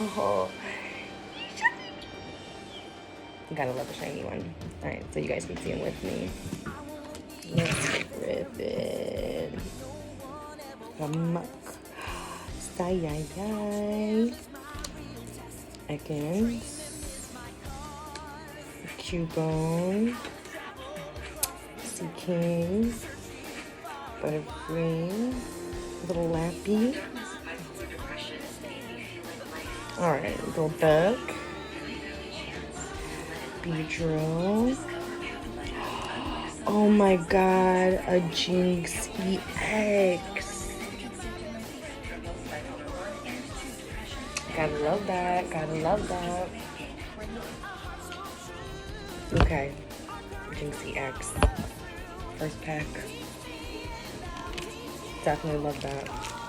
Oh, gotta love a shiny one. All right, so you guys can see them with me. Let's rip it. Ramak. Sayayay. Again. Cubone. Sea King. Butterfree. Little Lappy. Alright, little Duck. Beedrill. Oh my god, a Jinx EX. Gotta love that, gotta love that. Okay, Jinx EX. First pack. Definitely love that.